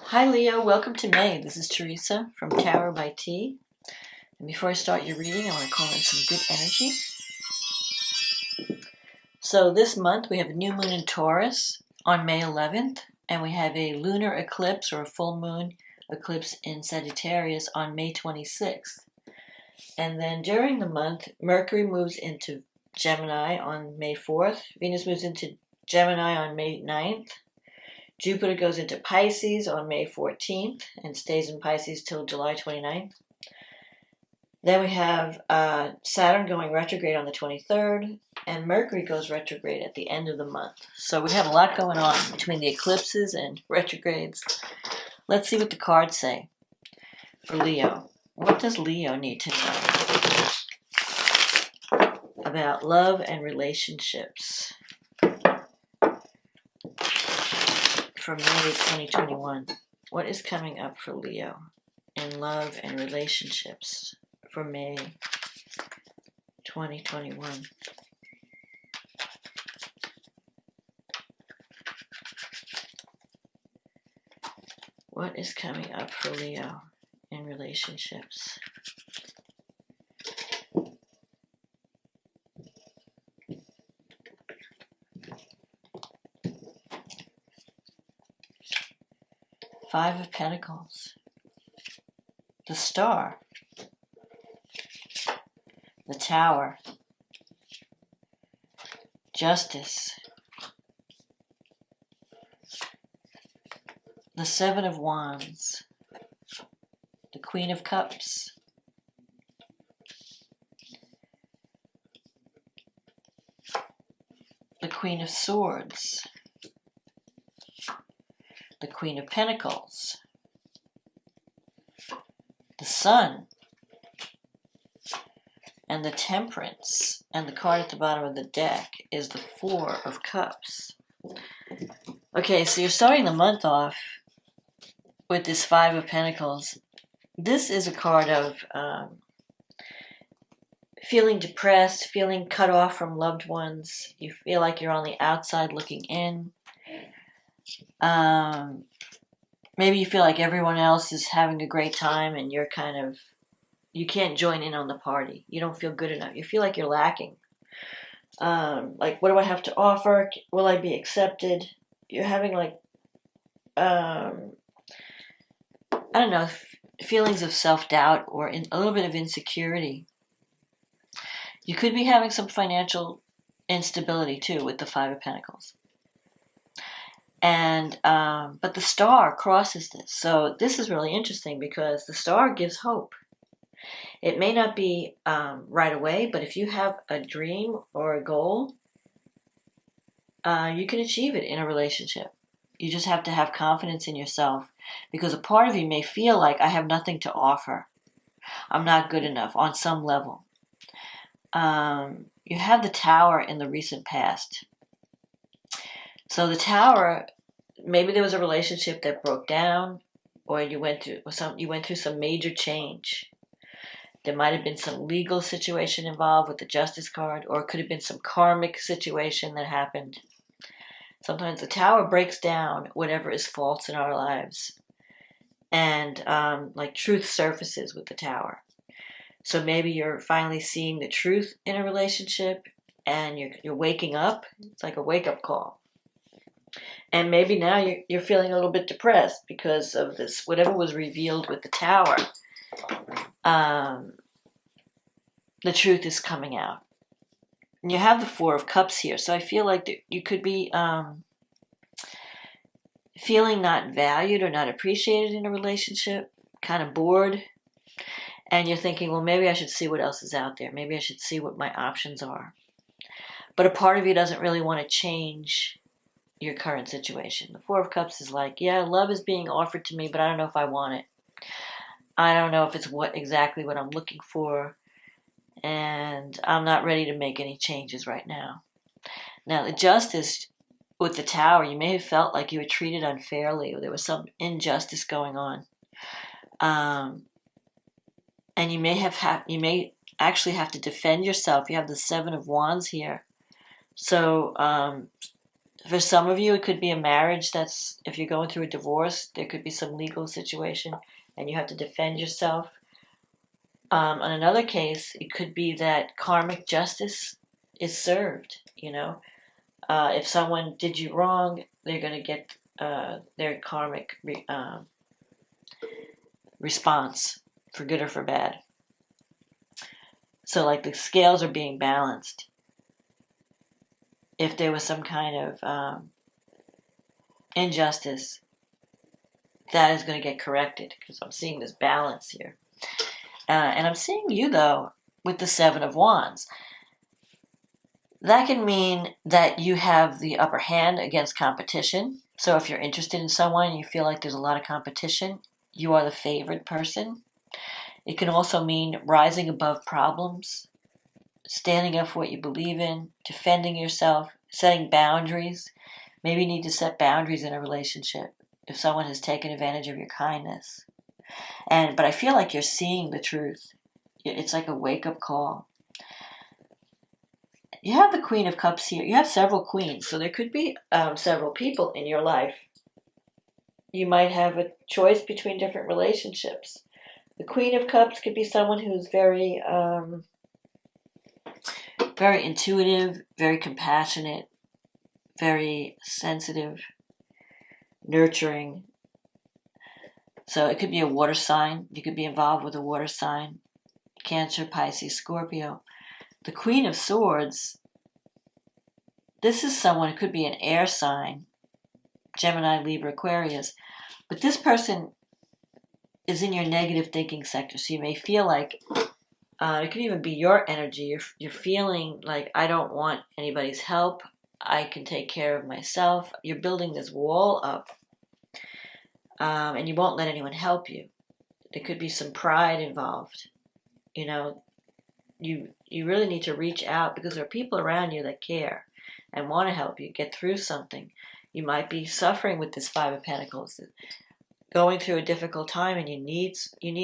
Hi Leo, welcome to May. This is Teresa from Tarot by T. And before I start your reading, I want to call in some good energy. So this month we have a new moon in Taurus on May 11th, and we have a lunar eclipse or a full moon eclipse in Sagittarius on May 26th. And then during the month, Mercury moves into Gemini on May 4th, Venus moves into Gemini on May 9th, Jupiter goes into Pisces on May 14th and stays in Pisces till July 29th. Then we have Saturn going retrograde on the 23rd, and Mercury goes retrograde at the end of the month. So we have a lot going on between the eclipses and retrogrades. Let's see what the cards say for Leo. What does Leo need to know about love and relationships for May 2021? What is coming up for Leo in love and relationships for May 2021? What is coming up for Leo in relationships? Five of Pentacles, the Star, the Tower, Justice, the Seven of Wands, the Queen of Cups, the Queen of Swords, the Queen of Pentacles, the Sun, and the Temperance. And the card at the bottom of the deck is the Four of Cups. Okay, so you're starting the month off with this Five of Pentacles. This is a card of feeling depressed, feeling cut off from loved ones. You feel like you're on the outside looking in. Maybe you feel like everyone else is having a great time and you're you can't join in on the party. You don't feel good enough. You feel like you're lacking. Like, what do I have to offer? Will I be accepted? You're having I don't know, feelings of self-doubt or a little bit of insecurity. You could be having some financial instability too with the Five of Pentacles. And but the Star crosses this. So this is really interesting because the Star gives hope. It may not be right away, but if you have a dream or a goal, you can achieve it in a relationship. You just have to have confidence in yourself, because a part of you may feel like, I have nothing to offer. I'm not good enough on some level. You have the Tower in the recent past. So the Tower, maybe there was a relationship that broke down, or you went through some major change. There might have been some legal situation involved with the Justice card, or it could have been some karmic situation that happened. Sometimes the Tower breaks down whatever is false in our lives, and like truth surfaces with the Tower. So maybe you're finally seeing the truth in a relationship, and you're waking up. It's like a wake-up call. And maybe now you're feeling a little bit depressed because of this, whatever was revealed with the Tower. The truth is coming out. And you have the Four of Cups here, so I feel like you could be feeling not valued or not appreciated in a relationship, kind of bored, and you're thinking, well, maybe I should see what else is out there. Maybe I should see what my options are. But a part of you doesn't really want to change your current situation. The Four of Cups is like, yeah, love is being offered to me, but I don't know if I want it. I don't know if it's exactly what I'm looking for, and I'm not ready to make any changes right now. Now, the Justice with the Tower, you may have felt like you were treated unfairly, or there was some injustice going on. And you may actually have to defend yourself. You have the Seven of Wands here. So For some of you, it could be a marriage that's, if you're going through a divorce, there could be some legal situation and you have to defend yourself. On another case, it could be that karmic justice is served, If someone did you wrong, they're going to get their karmic response, for good or for bad. So like the scales are being balanced. If there was some kind of injustice, that is going to get corrected, because I'm seeing this balance here. And I'm seeing you, though, with the Seven of Wands. That can mean that you have the upper hand against competition. So if you're interested in someone and you feel like there's a lot of competition, you are the favored person. It can also mean rising above problems, standing up for what you believe in, defending yourself, setting boundaries. Maybe you need to set boundaries in a relationship if someone has taken advantage of your kindness. But I feel like you're seeing the truth. It's like a wake-up call. You have the Queen of Cups here. You have several queens, so there could be several people in your life. You might have a choice between different relationships. The Queen of Cups could be someone who's very, very intuitive, very compassionate, very sensitive, nurturing. So it could be a water sign. You could be involved with a water sign. Cancer, Pisces, Scorpio. The Queen of Swords, this is someone who could be an air sign. Gemini, Libra, Aquarius. But this person is in your negative thinking sector. So you may feel like, it could even be your energy. You're feeling like, I don't want anybody's help. I can take care of myself. You're building this wall up. And you won't let anyone help you. There could be some pride involved. You really need to reach out, because there are people around you that care and want to help you get through something. You might be suffering with this Five of Pentacles, going through a difficult time, and you need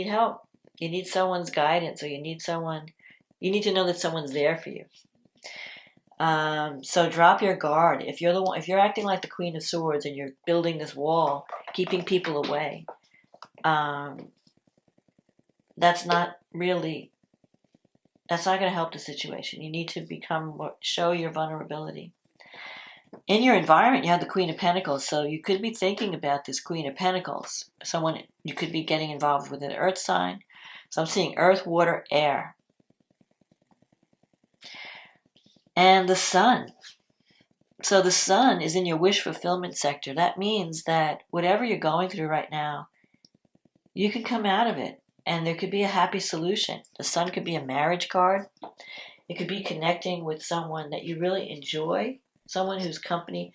help. You need someone's guidance, or you need to know that someone's there for you. So drop your guard. If you're acting like the Queen of Swords and you're building this wall, keeping people away, that's not going to help the situation. You need to show your vulnerability. In your environment, you have the Queen of Pentacles, so you could be thinking about this Queen of Pentacles. You could be getting involved with an earth sign. So I'm seeing earth, water, air. And the Sun. So the Sun is in your wish fulfillment sector. That means that whatever you're going through right now, you can come out of it, and there could be a happy solution. The Sun could be a marriage card. It could be connecting with someone that you really enjoy, someone whose company,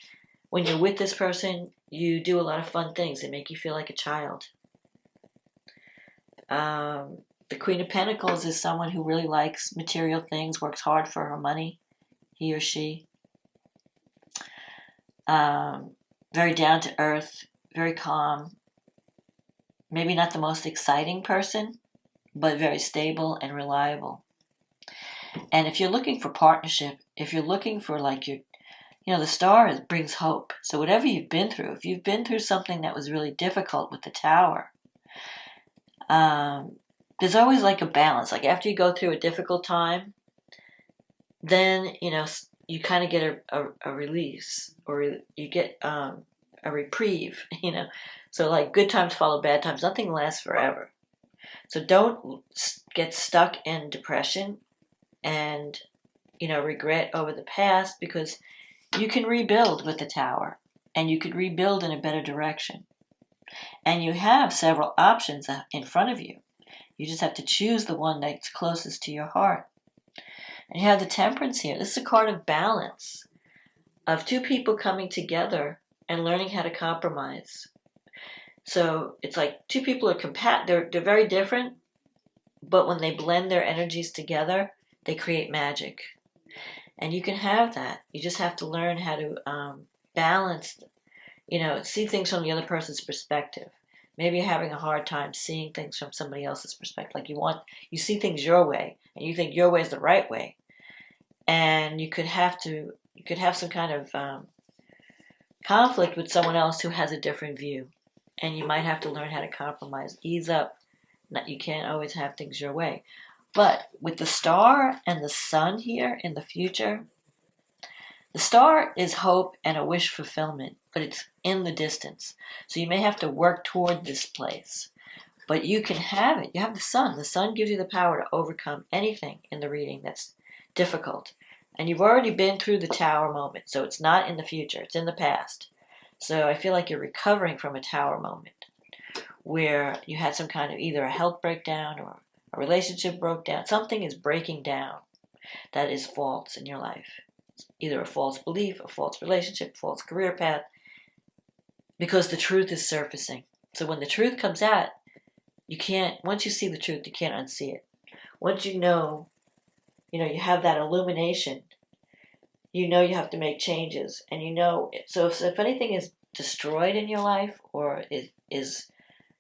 when you're with this person, you do a lot of fun things that make you feel like a child. The Queen of Pentacles is someone who really likes material things, works hard for her money, he or she. Very down to earth, very calm. Maybe not the most exciting person, but very stable and reliable. And if you're looking for partnership, if you're looking for the star brings hope. So whatever you've been through, if you've been through something that was really difficult with the Tower, there's always like a balance. Like after you go through a difficult time, then, you kind of get a release, or you get a reprieve, So like good times follow bad times. Nothing lasts forever. So don't get stuck in depression and, regret over the past, because you can rebuild with the Tower, and you could rebuild in a better direction. And you have several options in front of you. You just have to choose the one that's closest to your heart. And you have the Temperance here. This is a card of balance, of two people coming together and learning how to compromise. So it's like two people are they're very different, but when they blend their energies together, they create magic. And you can have that. You just have to learn how to balance, see things from the other person's perspective. Maybe you're having a hard time seeing things from somebody else's perspective. Like you see things your way, and you think your way is the right way. And you could have some kind of conflict with someone else who has a different view. And you might have to learn how to compromise, ease up. You can't always have things your way. But with the star and the sun here in the future, the star is hope and a wish fulfillment, but it's in the distance. So you may have to work toward this place. But you can have it. You have the sun. The sun gives you the power to overcome anything in the reading that's difficult. And you've already been through the tower moment, so it's not in the future. It's in the past. So I feel like you're recovering from a tower moment where you had some kind of either a health breakdown or a relationship broke down. Something is breaking down that is false in your life. Either a false belief, a false relationship, a false career path, because the truth is surfacing. So when the truth comes out, once you see the truth, you can't unsee it. Once you know, you have that illumination, you have to make changes. And so if anything is destroyed in your life or is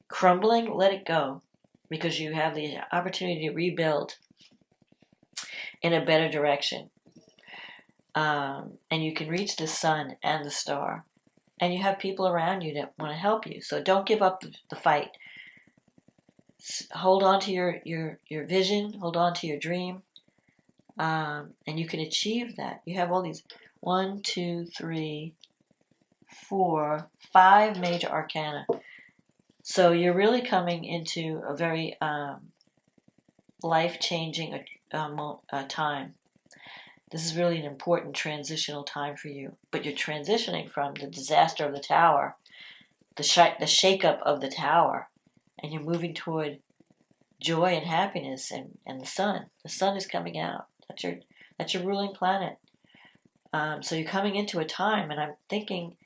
crumbling, let it go. Because you have the opportunity to rebuild in a better direction. And you can reach the sun and the star. And you have people around you that want to help you. So don't give up the fight. Hold on to your vision. Hold on to your dream. And you can achieve that. You have all these 1, 2, 3, 4, 5 major arcana. So you're really coming into a very life-changing time. This is really an important transitional time for you. But you're transitioning from the disaster of the tower, the shake-up of the tower, and you're moving toward joy and happiness and the sun. The sun is coming out. That's your ruling planet. So you're coming into a time, and I'm thinking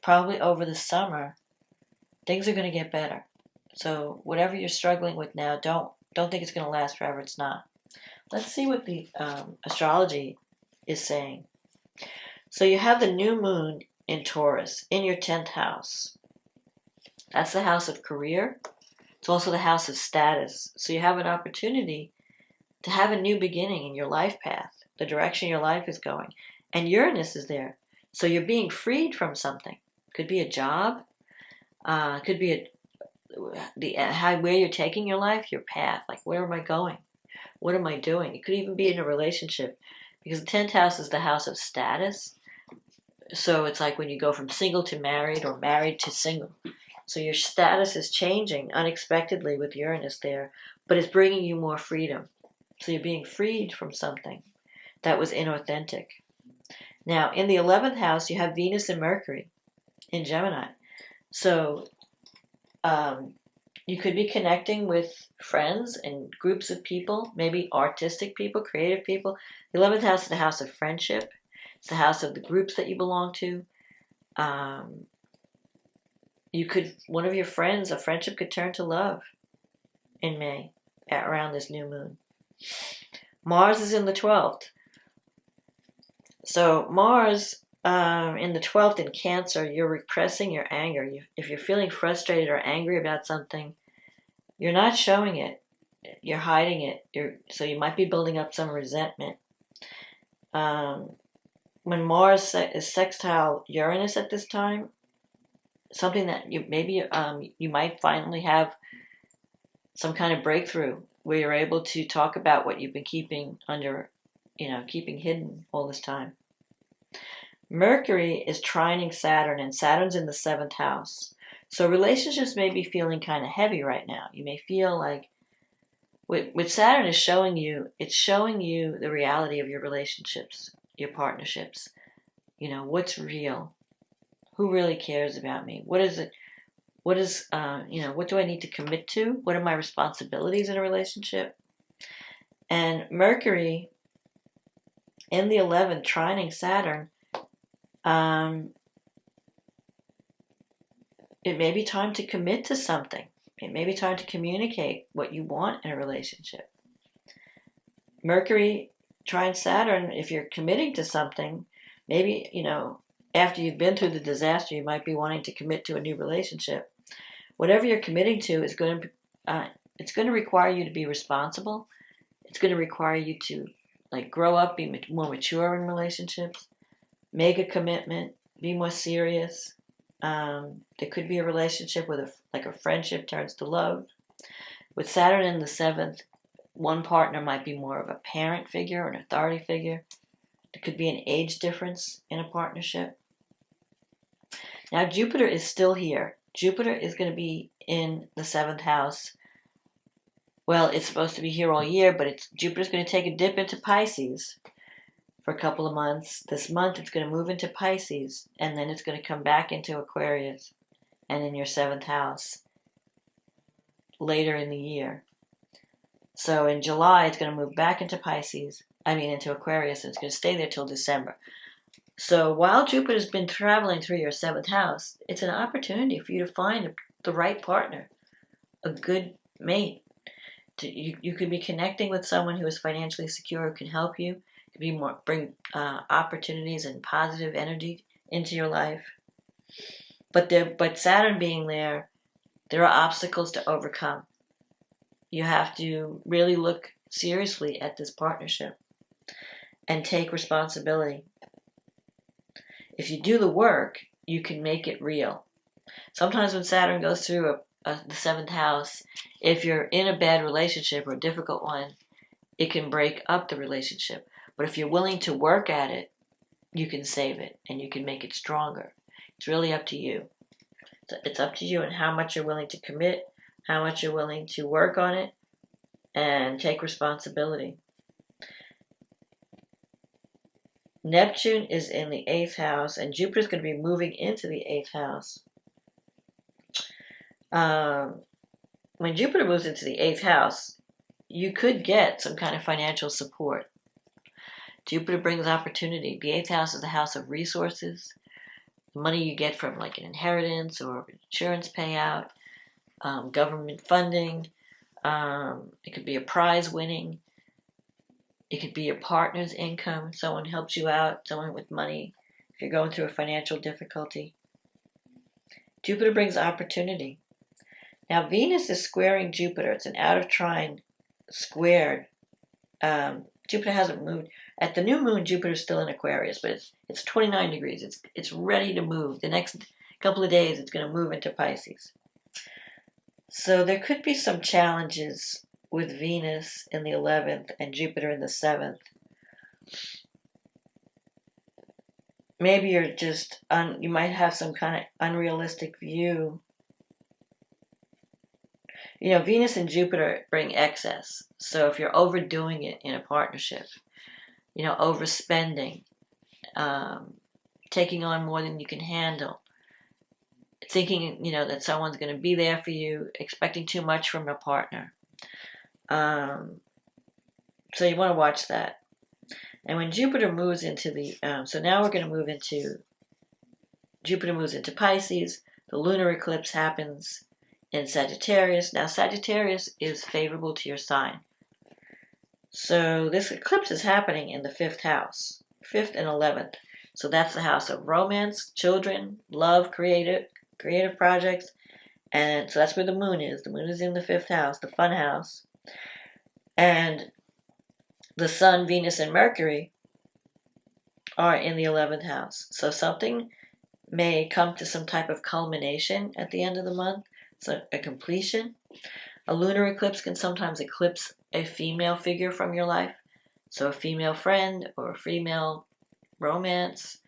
probably over the summer, things are going to get better. So whatever you're struggling with now, don't think it's going to last forever. It's not. Let's see what the astrology is saying. So you have the new moon in Taurus in your 10th house. That's the house of career. It's also the house of status. So you have an opportunity to have a new beginning in your life path, the direction your life is going. And Uranus is there. So you're being freed from something. Could be a job. Could be where you're taking your life, your path. Like, where am I going? What am I doing? It could even be in a relationship. Because the 10th house is the house of status. So it's like when you go from single to married or married to single. So your status is changing unexpectedly with Uranus there. But it's bringing you more freedom. So you're being freed from something that was inauthentic. Now, in the 11th house, you have Venus and Mercury in Gemini. So you could be connecting with friends and groups of people, maybe artistic people, creative people. The 11th house is the house of friendship. It's the house of the groups that you belong to. One of your friends, a friendship could turn to love in May, around this new moon. Mars is in the 12th. So Mars in the 12th in Cancer, you're repressing your anger. If you're feeling frustrated or angry about something, you're not showing it. You're hiding it. So you might be building up some resentment. When Mars is sextile Uranus at this time, something that you might finally have some kind of breakthrough where you're able to talk about what you've been keeping hidden all this time. Mercury is trining Saturn, and Saturn's in the 7th house. So relationships may be feeling kind of heavy right now. You may feel like, with Saturn is showing you the reality of your relationships, your partnerships. What's real? Who really cares about me? What is it? What do I need to commit to? What are my responsibilities in a relationship? And Mercury in the 11th, trining Saturn, it may be time to commit to something. It may be time to communicate what you want in a relationship. Mercury trine Saturn, if you're committing to something, maybe, after you've been through the disaster, you might be wanting to commit to a new relationship. Whatever you're committing to is it's going to require you to be responsible. It's going to require you to grow up, be more mature in relationships, make a commitment, be more serious. There could be a relationship with a friendship turns to love. With Saturn in the 7th, one partner might be more of a parent figure or an authority figure. There could be an age difference in a partnership. Now Jupiter is still here. Jupiter is going to be in the 7th house. Well, it's supposed to be here all year, but Jupiter's going to take a dip into Pisces for a couple of months. This month it's going to move into Pisces, and then it's going to come back into Aquarius and in your 7th house later in the year. So in July it's going to move back into into Aquarius, and it's going to stay there till December. So while Jupiter's been traveling through your 7th house, it's an opportunity for you to find the right partner, a good mate. You could be connecting with someone who is financially secure, who can help you. It could bring opportunities and positive energy into your life. But Saturn being there are obstacles to overcome. You have to really look seriously at this partnership and take responsibility. If you do the work, you can make it real. Sometimes when Saturn goes through the 7th house, if you're in a bad relationship or a difficult one, it can break up the relationship. But if you're willing to work at it, you can save it and you can make it stronger. It's really up to you. It's up to you and how much you're willing to commit, how much you're willing to work on it, and take responsibility. Neptune is in the 8th house, and Jupiter's going to be moving into the 8th house. When Jupiter moves into the 8th house, you could get some kind of financial support. Jupiter brings opportunity. The 8th house is the house of resources. The money you get from like an inheritance or insurance payout, government funding. It could be a prize winning. It could be your partner's income. Someone helps you out, someone with money. If you're going through a financial difficulty. Jupiter brings opportunity. Now Venus is squaring Jupiter. It's an out of trine squared. Jupiter hasn't moved. At the new moon, Jupiter's still in Aquarius, but it's 29 degrees. It's ready to move. The next couple of days, it's going to move into Pisces. So there could be some challenges with Venus in the 11th and Jupiter in the 7th. Maybe you're just, you might have some kind of unrealistic view. You know, Venus and Jupiter bring excess. So if you're overdoing it in a partnership, you know, overspending, taking on more than you can handle, thinking, you know, that someone's going to be there for you, expecting too much from a partner. So you want to watch that. And when Jupiter moves into so now we're going to move into, Jupiter moves into Pisces, the lunar eclipse happens in Sagittarius. Now Sagittarius is favorable to your sign. So this eclipse is happening in the 5th house, 5th and 11th. So that's the house of romance, children, love, creative projects. And so that's where the moon is. The moon is in the 5th house, the fun house. And the sun, Venus, and Mercury are in the 11th house. So something may come to some type of culmination at the end of the month. So a completion. A lunar eclipse can sometimes eclipse a female figure from your life. So a female friend or a female romance.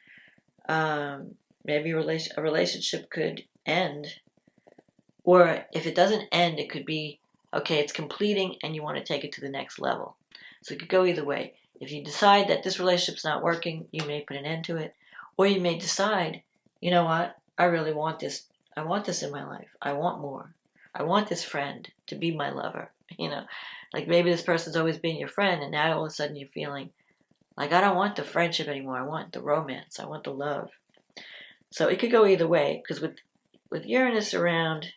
Maybe a relationship could end. Or if it doesn't end, it could be, okay, it's completing and you want to take it to the next level. So it could go either way. If you decide that this relationship's not working, you may put an end to it. Or you may decide, you know what, I really want this. I want this in my life. I want more. I want this friend to be my lover. You know, like maybe this person's always been your friend and now all of a sudden you're feeling like, I don't want the friendship anymore. I want the romance. I want the love. So it could go either way, because with Uranus around,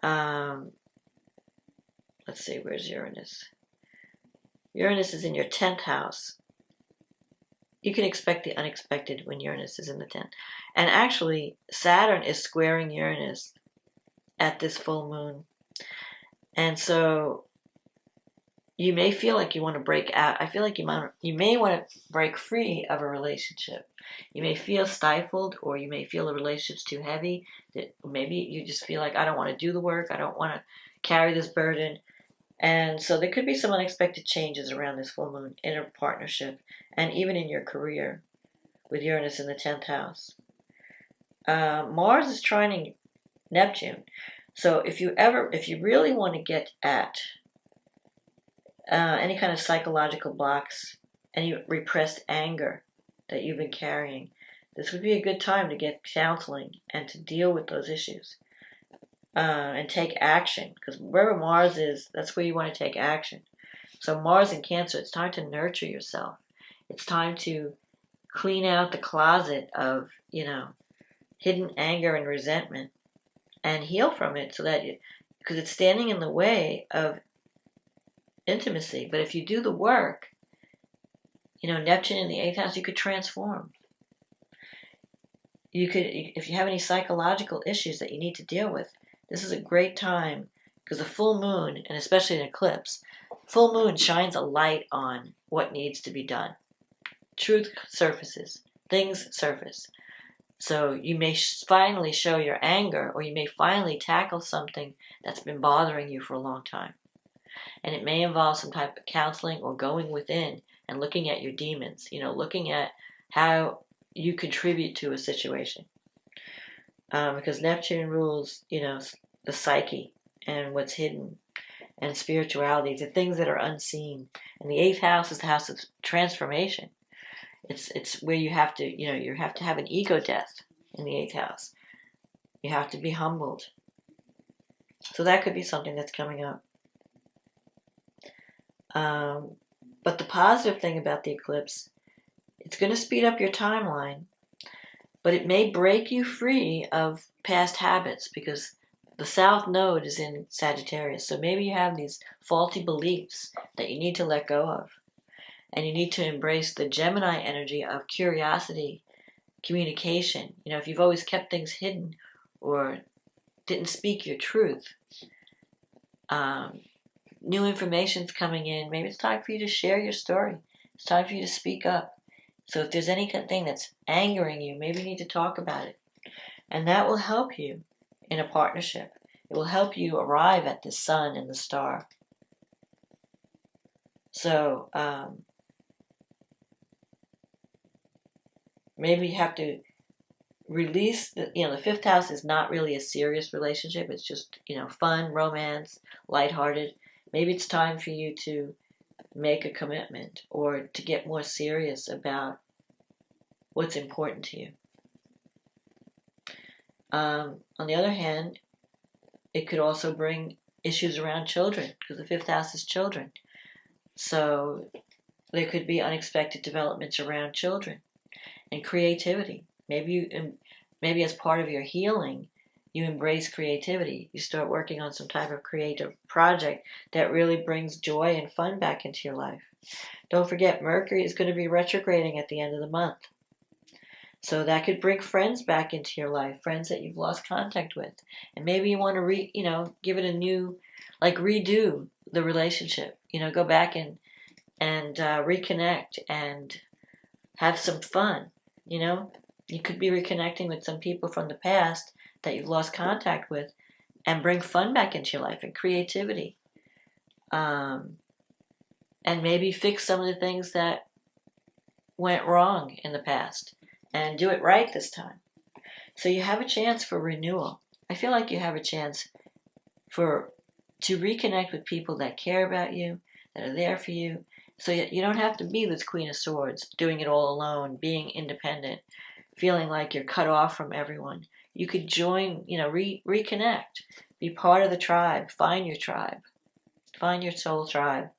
let's see, where's Uranus? Uranus is in your 10th house. You can expect the unexpected when Uranus is in the 10th. And actually, Saturn is squaring Uranus at this full moon. And so you may feel like you want to break out. I feel like you may want to break free of a relationship. You may feel stifled, or you may feel the relationship's too heavy. That maybe you just feel like, I don't want to do the work. I don't want to carry this burden. And so there could be some unexpected changes around this full moon in a partnership and even in your career with Uranus in the 10th house. Mars is trining Neptune. So if you really want to get at any kind of psychological blocks, any repressed anger that you've been carrying, this would be a good time to get counseling and to deal with those issues and take action. Because wherever Mars is, that's where you want to take action. So Mars in Cancer, it's time to nurture yourself. It's time to clean out the closet of, hidden anger and resentment and heal from it, so that because it's standing in the way of intimacy. But if you do the work, Neptune in the 8th house, you could transform. You could, if you have any psychological issues that you need to deal with, this is a great time, because a full moon, and especially an eclipse, full moon shines a light on what needs to be done. Truth surfaces. Things surface. So you may finally show your anger, or you may finally tackle something that's been bothering you for a long time. And it may involve some type of counseling or going within and looking at your demons, looking at how you contribute to a situation. Because Neptune rules, the psyche and what's hidden and spirituality, the things that are unseen. And the 8th house is the house of transformation. It's where you have to, you have to have an ego death in the 8th house. You have to be humbled. So that could be something that's coming up. But the positive thing about the eclipse, it's going to speed up your timeline, but it may break you free of past habits, because the South Node is in Sagittarius. So maybe you have these faulty beliefs that you need to let go of. And you need to embrace the Gemini energy of curiosity, communication. If you've always kept things hidden or didn't speak your truth, new information's coming in. Maybe it's time for you to share your story. It's time for you to speak up. So if there's anything that's angering you, maybe you need to talk about it. And that will help you in a partnership. It will help you arrive at the sun and the star. So maybe you have to release the 5th house is not really a serious relationship. It's just, fun, romance, lighthearted. Maybe it's time for you to make a commitment or to get more serious about what's important to you. On the other hand, it could also bring issues around children, because the 5th house is children. So there could be unexpected developments around children and creativity. Maybe as part of your healing, you embrace creativity. You start working on some type of creative project that really brings joy and fun back into your life. Don't forget, Mercury is going to be retrograding at the end of the month. So that could bring friends back into your life, friends that you've lost contact with. And maybe you want to give it a new, redo the relationship. Go back and reconnect and have some fun. You could be reconnecting with some people from the past that you've lost contact with, and bring fun back into your life and creativity. And maybe fix some of the things that went wrong in the past and do it right this time. So you have a chance for renewal. I feel like you have a chance to reconnect with people that care about you, that are there for you. So you don't have to be this Queen of Swords, doing it all alone, being independent, feeling like you're cut off from everyone. You could join, reconnect, be part of the tribe, find your tribe, find your soul tribe,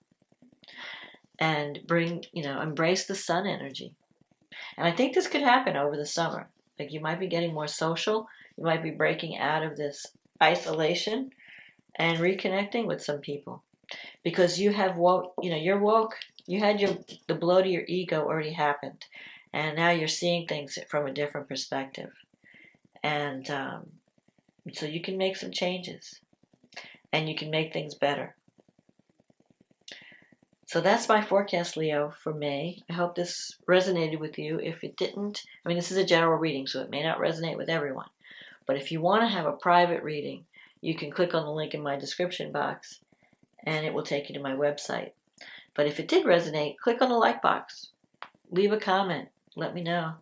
and embrace the sun energy. And I think this could happen over the summer. You might be getting more social, you might be breaking out of this isolation and reconnecting with some people. Because you have woke, you're woke, you had the blow to your ego already happened. And now you're seeing things from a different perspective. And so you can make some changes. And you can make things better. So that's my forecast, Leo, for May. I hope this resonated with you. If it didn't, I mean, this is a general reading, so it may not resonate with everyone. But if you want to have a private reading, you can click on the link in my description box, and it will take you to my website. But if it did resonate, click on the like box. Leave a comment. Let me know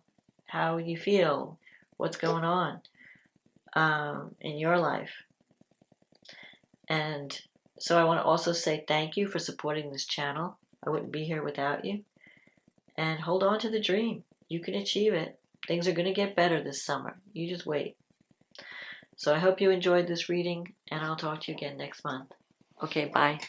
how you feel, what's going on in your life. And so I want to also say thank you for supporting this channel. I wouldn't be here without you. And hold on to the dream. You can achieve it. Things are going to get better this summer. You just wait. So I hope you enjoyed this reading, and I'll talk to you again next month. Okay, bye.